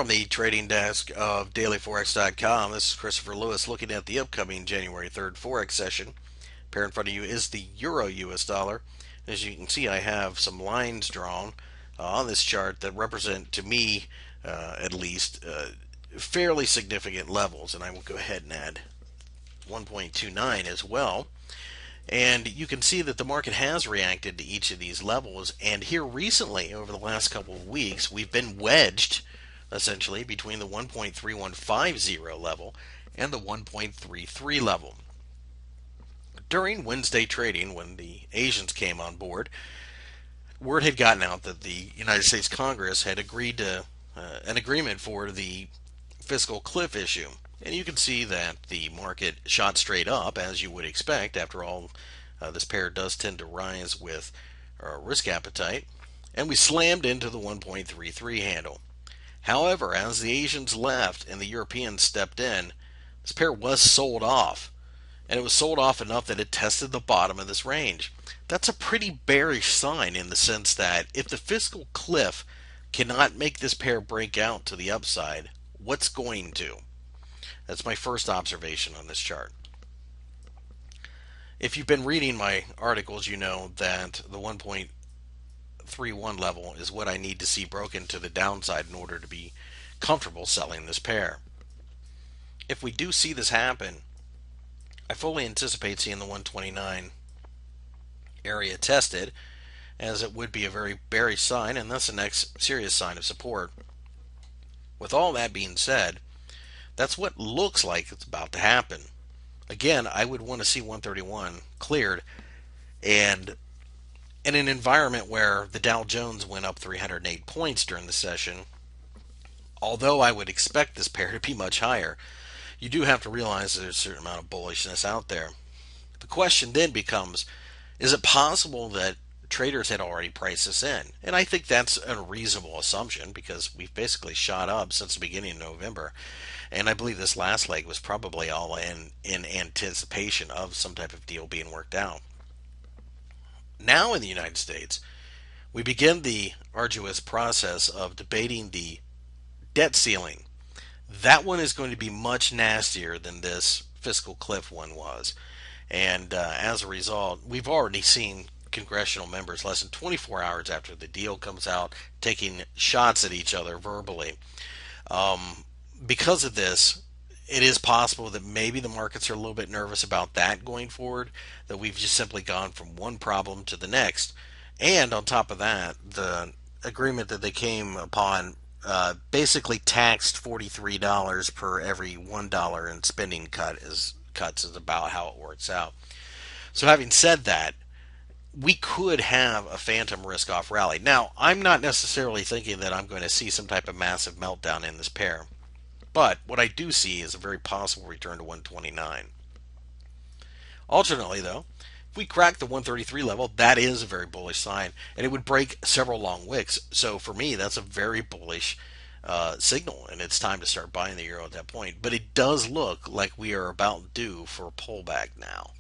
From the trading desk of dailyforex.com, this is Christopher Lewis looking at the upcoming January 3rd Forex session. Pair in front of you is the Euro US dollar. As you can see, I have some lines drawn on this chart that represent, to me at least, fairly significant levels. And I will go ahead and add 1.29 as well. And you can see that the market has reacted to each of these levels. And here recently, over the last couple of weeks, we've been wedged essentially between the 1.3150 level and the 1.33 level. During Wednesday trading, when the Asians came on board, word had gotten out that the United States Congress had agreed to an agreement for the fiscal cliff issue. And you can see that the market shot straight up, as you would expect. After all, this pair does tend to rise with risk appetite. And we slammed into the 1.33 handle. However, as the Asians left and the Europeans stepped in, this pair was sold off. And it was sold off enough that it tested the bottom of this range. That's a pretty bearish sign in the sense that if the fiscal cliff cannot make this pair break out to the upside, what's going to? That's my first observation on this chart. If you've been reading my articles, you know that the 1.31 level is what I need to see broken to the downside in order to be comfortable selling this pair. If we do see this happen, I fully anticipate seeing the 129 area tested, as it would be a very bearish sign, and that's the next serious sign of support. With all that being said, that's what looks like it's about to happen. Again, I would want to see 131 cleared, and in an environment where the Dow Jones went up 308 points during the session, although I would expect this pair to be much higher, you do have to realize there's a certain amount of bullishness out there. The question then becomes, is it possible that traders had already priced this in? And I think that's a reasonable assumption because we've basically shot up since the beginning of November. And I believe this last leg was probably all in anticipation of some type of deal being worked out. Now in the United States, we begin the arduous process of debating the debt ceiling. That one is going to be much nastier than this fiscal cliff one was. And as a result, we've already seen congressional members less than 24 hours after the deal comes out taking shots at each other verbally. Because of this, it is possible that maybe the markets are a little bit nervous about that going forward, that we've just simply gone from one problem to the next. And on top of that, the agreement that they came upon basically taxed $43 per every $1 in spending cuts is about how it works out. So having said that, we could have a phantom risk-off rally. Now, I'm not necessarily thinking that I'm going to see some type of massive meltdown in this pair. But what I do see is a very possible return to 129. Alternately, though, if we crack the 133 level, that is a very bullish sign, and it would break several long wicks. So for me, that's a very bullish signal, and it's time to start buying the euro at that point. But it does look like we are about due for a pullback now.